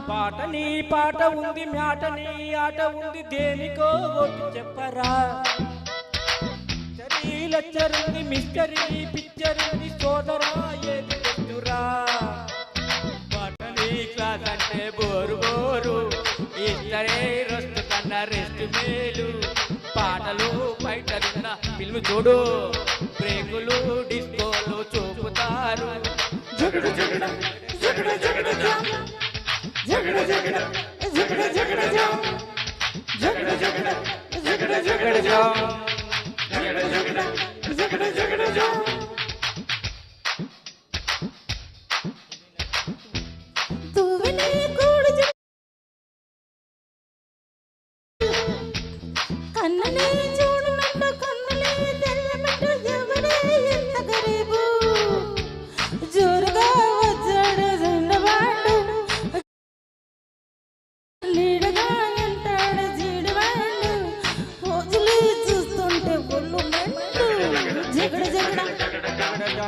పాట నీ పాట ఉంది మ్యాట నీ ఆట ఉంది దేనికో ఒకటి చెప్పరా లెక్చర్ ఉంది మిస్టరీ పిక్చర్ ఉంది సోదరా ఏది చెప్తురా పాట నీ క్లాస్ అంటే బోరు బోరు ఇద్దరే రెస్ట్ కన్నా రెస్ట్ మేలు పాటలు బయట తిన్న ఫిల్మ్ చూడు బ్రేకులు డిస్కోలు చూపుతారు జగడ జగడ జగడ జగడ జగడ జగడ జగడ జగడ జగడ జగడ జగడ జగడ జగడ జగడ జగడ కన్ననే చూడమంట కన్నలే తెల్లమంట ఎవరే ఎంత గరీబు జోరుగా వచ్చాడు జెండవాడు లీడగా అంటాడు జీడివాడు రోజులు చూస్తుంటే ఒళ్ళు మండు జగడ జగడ జగడ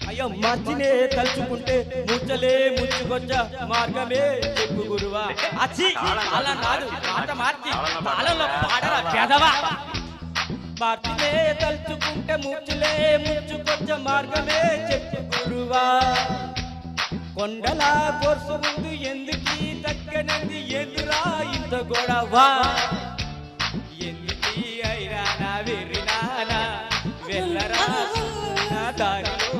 అయ్యో మర్చినే తలుచుకుంటే ముచ్చలే ముచ్చుకొచ్చా మార్గమే చెప్పు గురువా అచ్చి అలా నాడు మాట మార్చి తాళంలో పాడరా పెదవా మర్చినే తలుచుకుంటే ముచ్చలే ముచ్చుకొచ్చా మార్గమే చెప్పు గురువా కొండల కోర్సు ముందు ఎందుకీ తగ్గనంది ఎదురా ఇంత గొడవా ఎందుకీ అయిరానా వెర్రినానా వెళ్ళరా దారిలో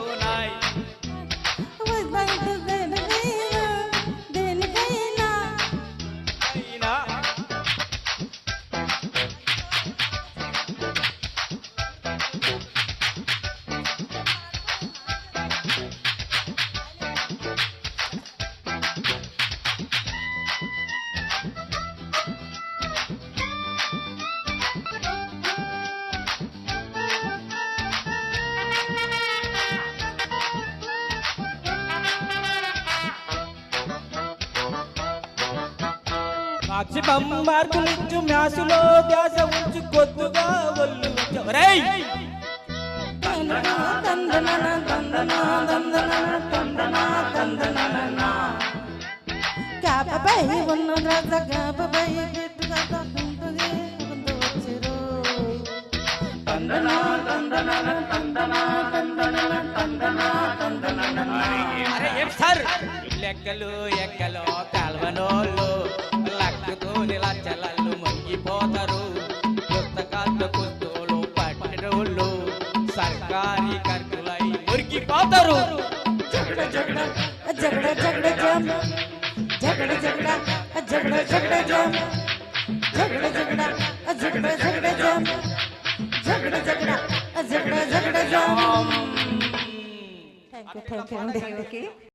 మాక్సిమం మార్కులిచ్చు మ్యాసులో ధ్యాస ఉంచు కొద్దుగా ఒళ్ళు కాపపై ఉన్న రాజ కాపపై పెట్టుగా తగ్గుంటుంది వచ్చరు లెక్కలు ఎక్కలో తెలవనోళ్ళు లక్కుతోని లచ్చలళ్ళు మొంగిపోతారు పుస్తకాలు కుస్తోలు పట్టెడోళ్ళు సర్కారీ కర్కులై మురికిపోతారు జగడ జగడ జగడ జగడ జగడ జగడ జగడ జగడ జగడ జగడ జగడ జగడ జగడ జగడ జగడ జగడ థ్యాంక్ యూ అండి.